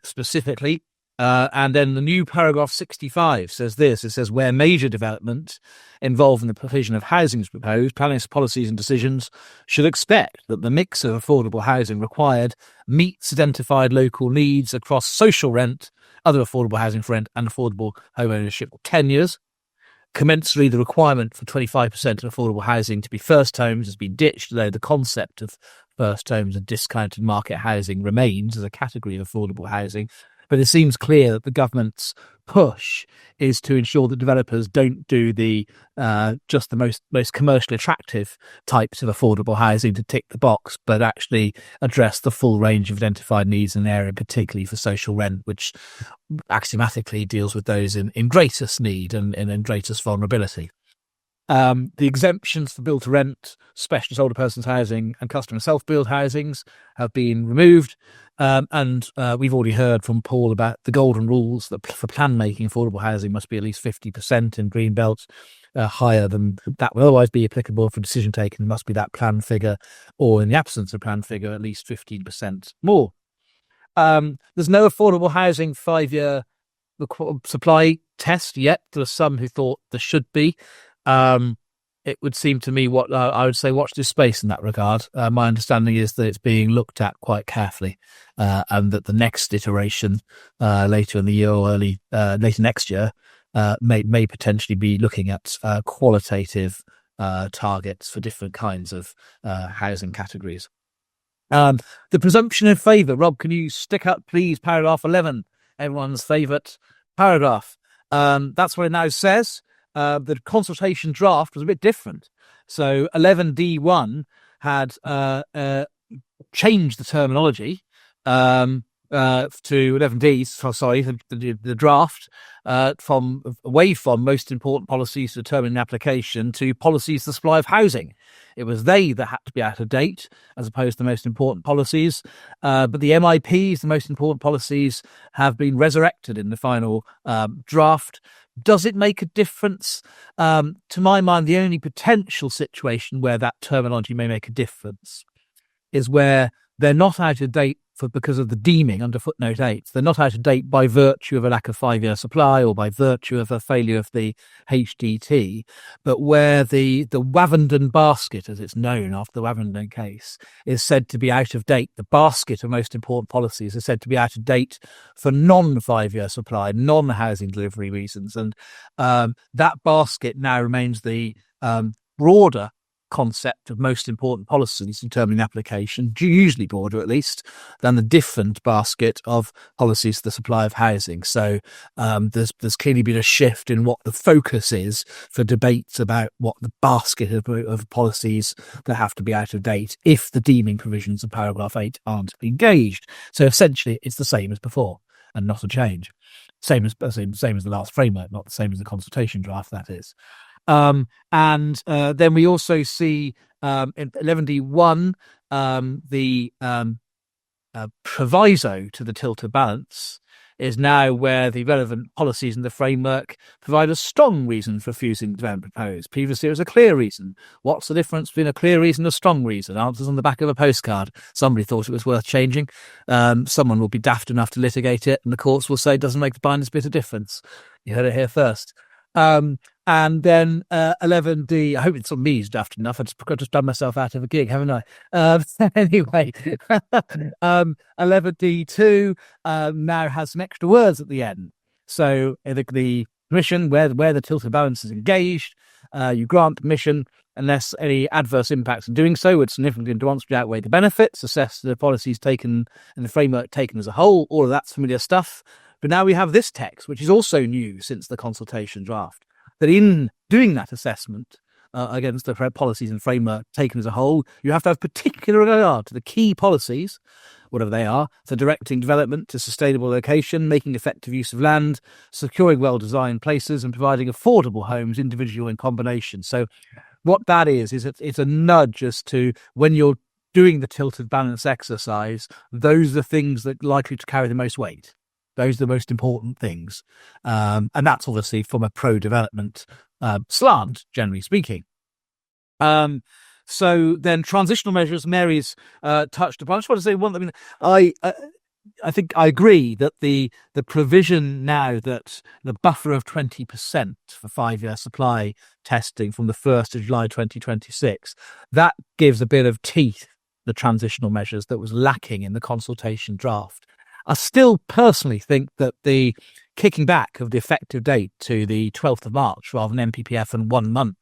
specifically. And then the new paragraph 65 says this. It says, where major development involving the provision of housing is proposed, planners, policies and decisions should expect that the mix of affordable housing required meets identified local needs across social rent, other affordable housing for rent and affordable home ownership tenures. Commensurately, the requirement for 25% of affordable housing to be first homes has been ditched, though the concept of first homes and discounted market housing remains as a category of affordable housing. But it seems clear that the government's push is to ensure that developers don't do the just the most commercially attractive types of affordable housing to tick the box, but actually address the full range of identified needs in the area, particularly for social rent, which axiomatically deals with those in greatest need and in greatest vulnerability. The exemptions for build to rent, specialist older persons housing and customer self-build housings have been removed. And we've already heard from Paul about the golden rules that for plan making, affordable housing must be at least 50% in green belts, higher than that will otherwise be applicable for decision taking. Must be that plan figure, or in the absence of plan figure, at least 15% more. There's no affordable housing 5-year supply test yet. There are some who thought there should be. It would seem to me what I would say, watch this space in that regard. My understanding is that it's being looked at quite carefully, and that the next iteration later in the year or later next year may potentially be looking at qualitative targets for different kinds of housing categories. The presumption in favour. Rob, can you stick up, please, paragraph 11, everyone's favourite paragraph. That's what it now says. The consultation draft was a bit different. So 11D1 had changed the terminology to 11D, the draft, away from most important policies to determine an application to policies to supply of housing. It was they that had to be out of date as opposed to the most important policies. But the MIPs, the most important policies, have been resurrected in the final draft. Does it make a difference? To my mind, the only potential situation where that terminology may make a difference is where they're not out of date because of the deeming under footnote 8. They're not out of date by virtue of a lack of 5-year supply or by virtue of a failure of the HDT, but where the Wavendon basket, as it's known after the Wavendon case, is said to be out of date. The basket of most important policies is said to be out of date for non-5-year supply, non-housing delivery reasons. And that basket now remains the broader concept of most important policies determining application, usually broader at least, than the different basket of policies for the supply of housing. So there's clearly been a shift in what the focus is for debates about what the basket of policies that have to be out of date if the deeming provisions of paragraph 8 aren't engaged. So essentially it's the same as before and not a change. Same as the last framework, not the same as the consultation draft, that is. And then we also see in 11D1 the proviso to the tilted balance is now where the relevant policies in the framework provide a strong reason for refusing the development proposed. Previously, it was a clear reason. What's the difference between a clear reason and a strong reason? Answers on the back of a postcard. Somebody thought it was worth changing. Someone will be daft enough to litigate it, and the courts will say it doesn't make the blindest bit of difference. You heard it here first. And then 11D, I hope it's on me is daft enough. I've just done myself out of a gig, haven't I? Anyway, 11D2 now has some extra words at the end. So the permission, where the tilted balance is engaged, you grant permission unless any adverse impacts in doing so would significantly and demonstrably outweigh the benefits, assess the policies taken and the framework taken as a whole. All of that's familiar stuff. But now we have this text, which is also new since the consultation draft, that in doing that assessment against the policies and framework taken as a whole, you have to have particular regard to the key policies whatever they are. So directing development to sustainable location, making effective use of land, securing well-designed places, and providing affordable homes, individual and combination. So what that is it's a nudge as to when you're doing the tilted balance exercise, those are the things that are likely to carry the most weight. Those are the most important things. And that's obviously from a pro-development slant, generally speaking. So then transitional measures, Mary's touched upon. I just want to say one thing. I think I agree that the provision now that the buffer of 20% for 5-year supply testing from the 1st of July 2026, that gives a bit of teeth, the transitional measures that was lacking in the consultation draft. I still personally think that the kicking back of the effective date to the 12th of March rather than NPPF and 1 month,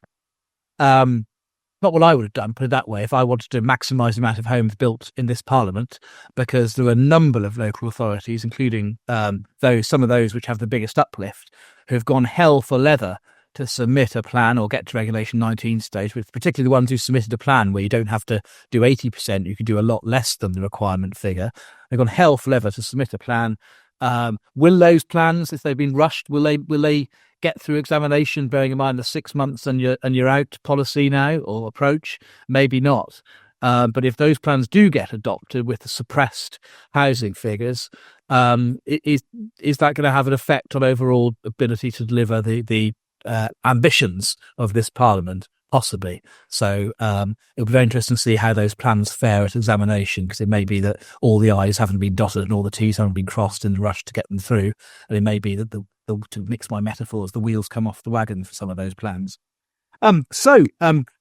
not what I would have done, put it that way, if I wanted to maximise the amount of homes built in this Parliament, because there are a number of local authorities, including some of those which have the biggest uplift, who have gone hell for leather to submit a plan or get to Regulation 19 stage, with particularly the ones who submitted a plan where you don't have to do 80%, you could do a lot less than the requirement figure. They've gone hell for leather to submit a plan. Will those plans, if they've been rushed, will they get through examination, bearing in mind the 6 months and you're out policy now or approach? Maybe not. But if those plans do get adopted with the suppressed housing figures, is that going to have an effect on overall ability to deliver the ambitions of this Parliament? Possibly. So it'll be very interesting to see how those plans fare at examination, because it may be that all the I's haven't been dotted and all the T's haven't been crossed in the rush to get them through. And it may be that to mix my metaphors, the wheels come off the wagon for some of those plans. So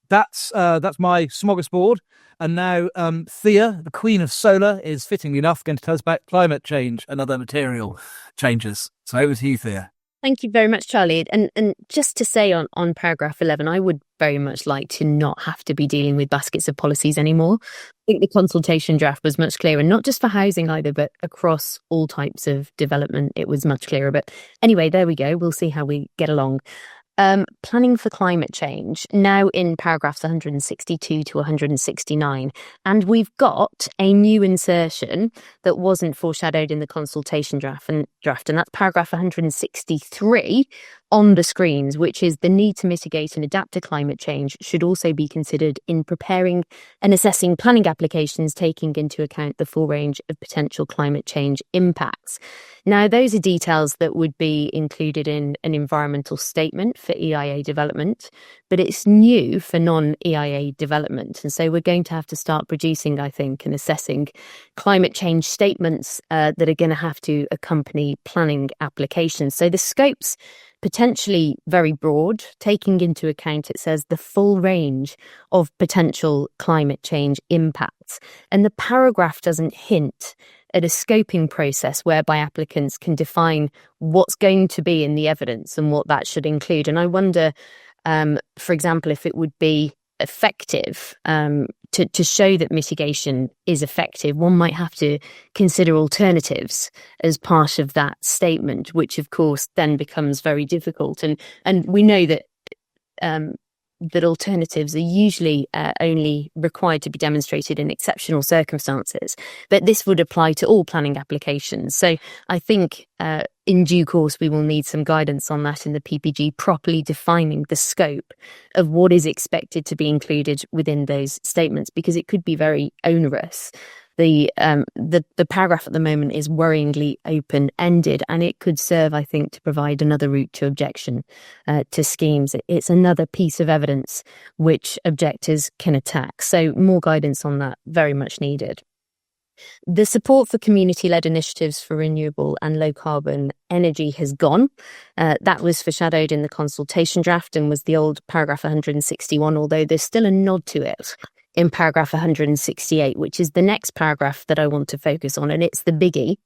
that's my smorgasbord. And now Thea, the Queen of Solar, is fittingly enough going to tell us about climate change and other material changes. So over to you, Thea. Thank you very much, Charlie. And just to say on paragraph 11, I would very much like to not have to be dealing with baskets of policies anymore. I think the consultation draft was much clearer, not just for housing either, but across all types of development. It was much clearer. But anyway, there we go. We'll see how we get along. Planning for climate change, now in paragraphs 162 to 169. And we've got a new insertion that wasn't foreshadowed in the consultation draft, and that's paragraph 163 on the screens, which is the need to mitigate and adapt to climate change should also be considered in preparing and assessing planning applications, taking into account the full range of potential climate change impacts. Now, those are details that would be included in an environmental statement for EIA development, but it's new for non-EIA development. And so we're going to have to start producing, I think, and assessing climate change statements that are going to have to accompany planning applications. So the scope's potentially very broad, taking into account, it says, the full range of potential climate change impacts. And the paragraph doesn't hint at a scoping process whereby applicants can define what's going to be in the evidence and what that should include. And I wonder, for example, if it would be effective to show that mitigation is effective, one might have to consider alternatives as part of that statement, which of course then becomes very difficult. And we know that that alternatives are usually only required to be demonstrated in exceptional circumstances, but this would apply to all planning applications. So I think in due course we will need some guidance on that in the PPG, properly defining the scope of what is expected to be included within those statements, because it could be very onerous. The paragraph at the moment is worryingly open-ended, and it could serve, I think, to provide another route to objection to schemes. It's another piece of evidence which objectors can attack. So more guidance on that, very much needed. The support for community-led initiatives for renewable and low-carbon energy has gone. That was foreshadowed in the consultation draft and was the old paragraph 161, although there's still a nod to it in paragraph 168, which is the next paragraph that I want to focus on, and it's the biggie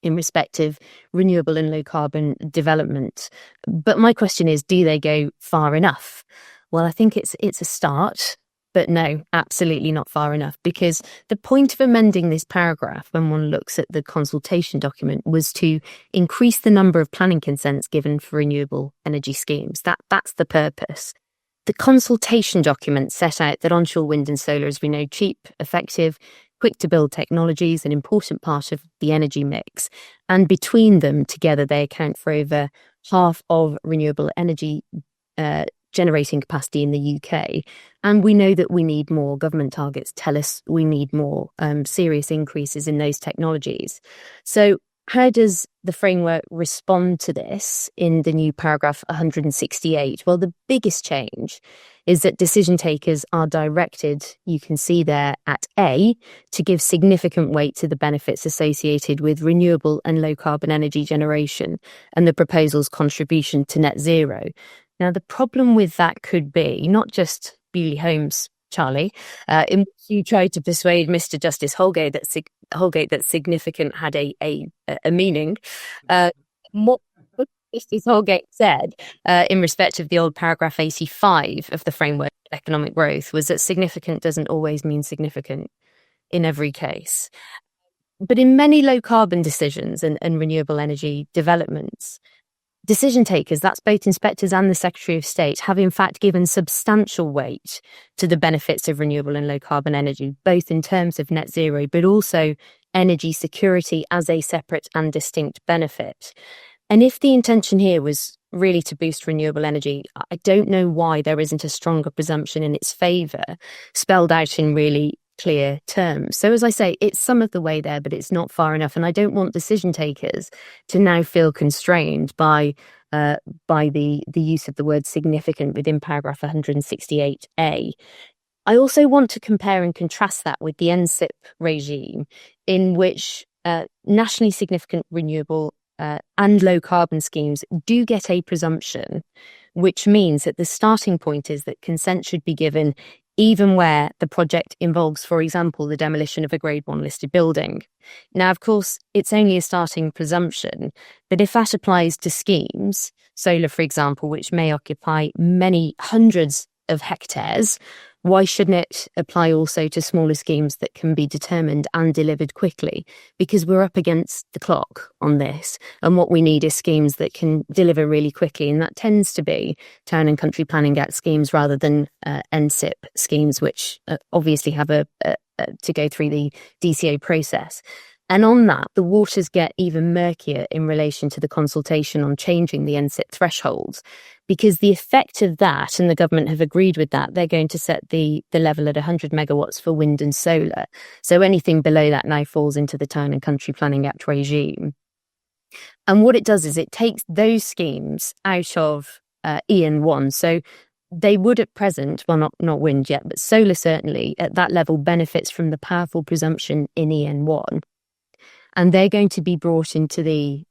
in respect of renewable and low carbon development. But my question is, do they go far enough? Well, I think it's a start, but no, absolutely not far enough, because the point of amending this paragraph, when one looks at the consultation document, was to increase the number of planning consents given for renewable energy schemes. That's the purpose. The consultation document set out that onshore wind and solar, as we know, cheap, effective, quick-to-build technology is an important part of the energy mix, and between them together they account for over half of renewable energy generating capacity in the UK. And we know that we need more. Government targets tell us we need more serious increases in those technologies. So how does the framework respond to this in the new paragraph 168? Well, the biggest change is that decision takers are directed, you can see there at A, to give significant weight to the benefits associated with renewable and low carbon energy generation and the proposal's contribution to net zero. Now, the problem with that could be not just Bewley Holmes, Charlie, in which you tried to persuade Mr. Justice Holgate that significant had a meaning. What Justice Holgate said in respect of the old paragraph 85 of the framework of economic growth was that significant doesn't always mean significant in every case. But in many low carbon decisions and renewable energy developments, decision takers, that's both inspectors and the Secretary of State, have in fact given substantial weight to the benefits of renewable and low carbon energy, both in terms of net zero, but also energy security as a separate and distinct benefit. And if the intention here was really to boost renewable energy, I don't know why there isn't a stronger presumption in its favour, spelled out in really clear terms. So as I say, it's some of the way there, but it's not far enough. And I don't want decision takers to now feel constrained by the use of the word significant within paragraph 168A. I also want to compare and contrast that with the NSIP regime, in which nationally significant renewable and low carbon schemes do get a presumption, which means that the starting point is that consent should be given even where the project involves, for example, the demolition of a Grade 1 listed building. Now, of course, it's only a starting presumption, but if that applies to schemes, solar, for example, which may occupy many hundreds of hectares, why shouldn't it apply also to smaller schemes that can be determined and delivered quickly? Because we're up against the clock on this, and what we need is schemes that can deliver really quickly, and that tends to be Town and Country Planning Act schemes rather than NSIP schemes, which obviously have to go through the DCA process. And on that, the waters get even murkier in relation to the consultation on changing the NSIP thresholds, because the effect of that, and the government have agreed with that, they're going to set the level at 100 megawatts for wind and solar. So anything below that now falls into the Town and Country Planning Act regime. And what it does is it takes those schemes out of EN1. So they would at present, well, not wind yet, but solar certainly at that level benefits from the powerful presumption in EN1. And they're going to be brought into the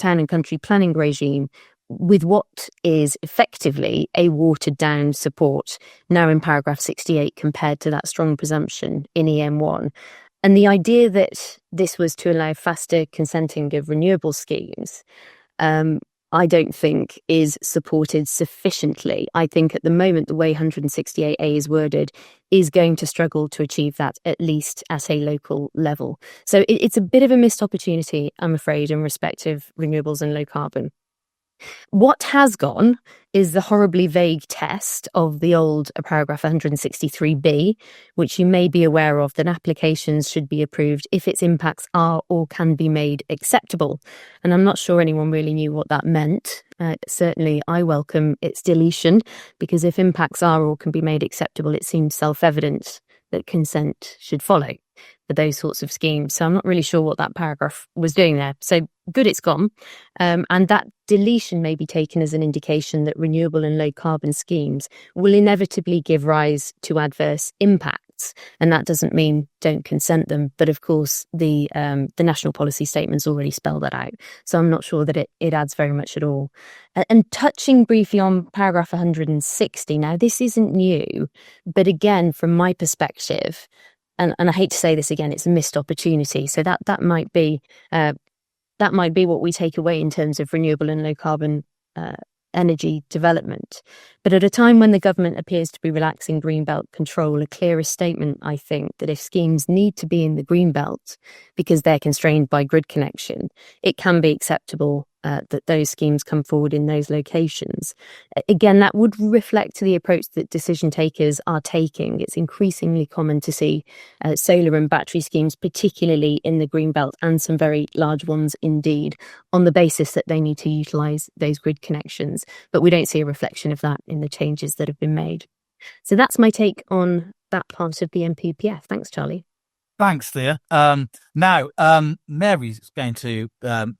Town and Country Planning regime with what is effectively a watered down support now in paragraph 68 compared to that strong presumption in EM1. And the idea that this was to allow faster consenting of renewable schemes, I don't think is supported sufficiently. I think at the moment, the way 168A is worded is going to struggle to achieve that, at least at a local level. So it's a bit of a missed opportunity, I'm afraid, in respect of renewables and low carbon. What has gone is the horribly vague test of the old paragraph 163B, which you may be aware of, that applications should be approved if its impacts are or can be made acceptable. And I'm not sure anyone really knew what that meant. Certainly, I welcome its deletion, because if impacts are or can be made acceptable, it seems self-evident that consent should follow for those sorts of schemes. So I'm not really sure what that paragraph was doing there. So good, it's gone. And that deletion may be taken as an indication that renewable and low carbon schemes will inevitably give rise to adverse impacts. And that doesn't mean don't consent them. But of course, the national policy statements already spell that out. So I'm not sure that it adds very much at all. And touching briefly on paragraph 160, now this isn't new, but again, from my perspective, and I hate to say this again, it's a missed opportunity. So that might be what we take away in terms of renewable and low carbon energy development. But at a time when the government appears to be relaxing greenbelt control, a clearer statement, I think, that if schemes need to be in the greenbelt because they're constrained by grid connection, it can be acceptable that those schemes come forward in those locations. Again, that would reflect the approach that decision takers are taking. It's increasingly common to see solar and battery schemes, particularly in the Greenbelt, and some very large ones indeed, on the basis that they need to utilise those grid connections. But we don't see a reflection of that in the changes that have been made. So that's my take on that part of the NPPF. Thanks, Charlie. Thanks, Thea. Now, Mary's going to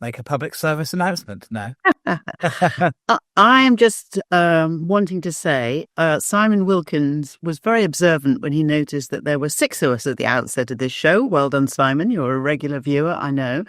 make a public service announcement now. I am just wanting to say Simon Wilkins was very observant when he noticed that there were 6 of us at the outset of this show. Well done, Simon. You're a regular viewer, I know.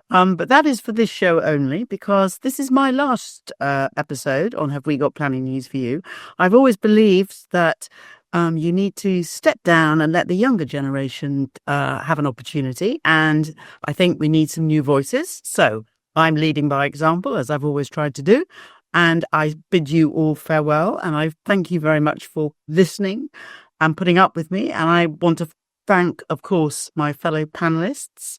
But that is for this show only, because this is my last episode on Have We Got Planning News for You. I've always believed that you need to step down and let the younger generation have an opportunity. And I think we need some new voices. So I'm leading by example, as I've always tried to do. And I bid you all farewell. And I thank you very much for listening and putting up with me. And I want to thank, of course, my fellow panelists,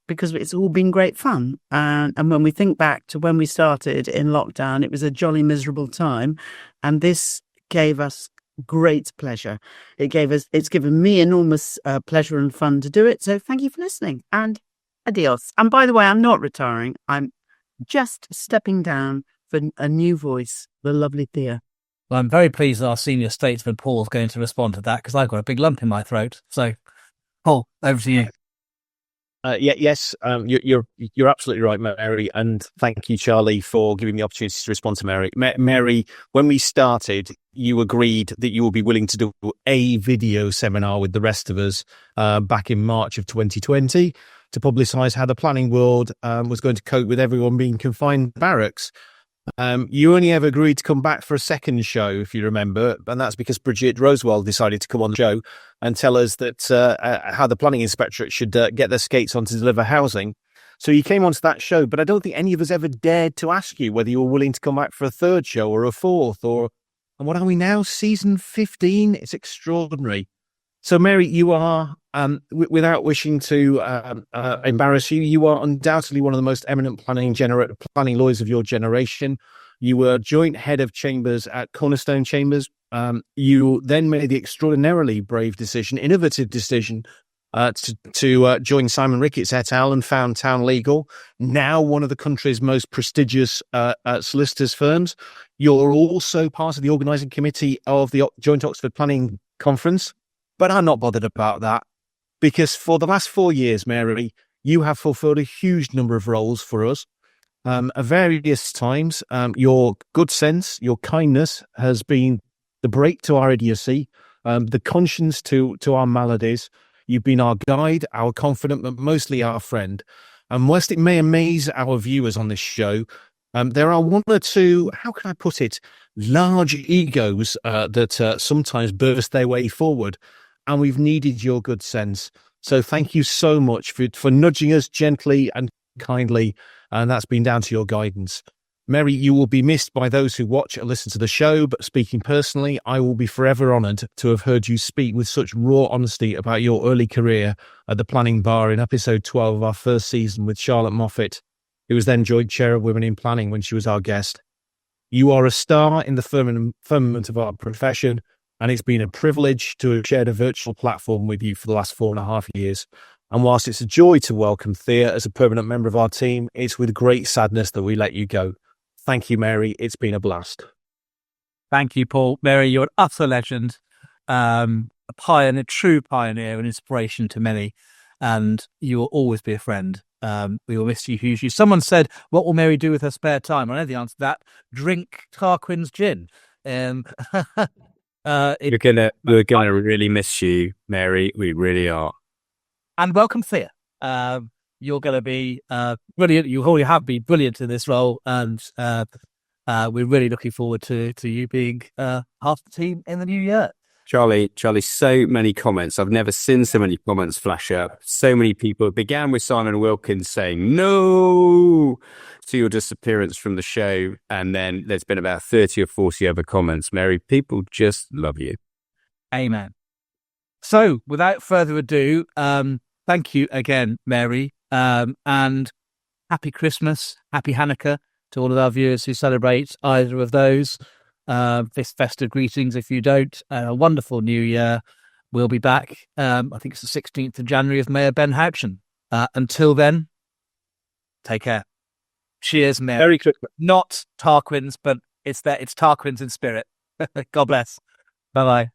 because it's all been great fun. And when we think back to when we started in lockdown, it was a jolly miserable time. And this gave us great pleasure. It's given me enormous pleasure and fun to do it. So thank you for listening, and adios. And by the way, I'm not retiring. I'm just stepping down for a new voice, the lovely Thea. Well, I'm very pleased that our senior statesman Paul's going to respond to that, because I've got a big lump in my throat. So, Paul, over to you. Yes, you're absolutely right, Mary, and thank you, Charlie, for giving me the opportunity to respond to Mary. Mary, when we started, you agreed that you would be willing to do a video seminar with the rest of us back in March of 2020 to publicise how the planning world was going to cope with everyone being confined to barracks. You only ever agreed to come back for a second show, if you remember, and that's because Bridget Rosewell decided to come on the show and tell us that how the planning inspectorate should get their skates on to deliver housing. So you came onto that show, but I don't think any of us ever dared to ask you whether you were willing to come back for a third show or a fourth, and what are we now, season 15? It's extraordinary. So, Mary, you are, without wishing to embarrass you, you are undoubtedly one of the most eminent planning lawyers of your generation. You were joint head of chambers at Cornerstone Chambers. You then made the extraordinarily brave decision, innovative decision, to join Simon Ricketts et al. And found Town Legal, now one of the country's most prestigious solicitors firms. You're also part of the organising committee of the Joint Oxford Planning Conference. But I'm not bothered about that, because for the last 4 years, Mary, you have fulfilled a huge number of roles for us. At various times, your good sense, your kindness has been the brake to our idiocy, the conscience to our maladies. You've been our guide, our confidant, but mostly our friend. And whilst it may amaze our viewers on this show, there are one or two, how can I put it, large egos that sometimes burst their way forward. And we've needed your good sense. So thank you so much for nudging us gently and kindly. And that's been down to your guidance. Mary, you will be missed by those who watch and listen to the show. But speaking personally, I will be forever honoured to have heard you speak with such raw honesty about your early career at the Planning Bar in episode 12 of our first season with Charlotte Moffat, who was then joint chair of Women in Planning when she was our guest. You are a star in the firmament of our profession, and it's been a privilege to have shared a virtual platform with you for the last 4.5 years. And whilst it's a joy to welcome Thea as a permanent member of our team, it's with great sadness that we let you go. Thank you, Mary. It's been a blast. Thank you, Paul. Mary, you're an utter legend, a pioneer, true pioneer and inspiration to many. And you will always be a friend. We will miss you hugely. Someone said, what will Mary do with her spare time? I know the answer to that. Drink Tarquin's gin. We're gonna really miss you, Mary. We really are. And welcome, Thea. You're going to be brilliant. You already have been brilliant in this role, and we're really looking forward to you being half the team in the new year. Charlie, so many comments. I've never seen so many comments flash up. So many people. It began with Simon Wilkins saying no to your disappearance from the show. And then there's been about 30 or 40 other comments. Mary, people just love you. Amen. So without further ado, thank you again, Mary. And happy Christmas, happy Hanukkah to all of our viewers who celebrate either of those. This festive greetings if you don't. A wonderful new year. We'll be back. I think it's the 16th of January with Mayor Ben Houchen. Until then, take care. Cheers, Mayor. Merry Christmas. Not Tarquin's, but it's Tarquin's in spirit. God bless. Bye-bye.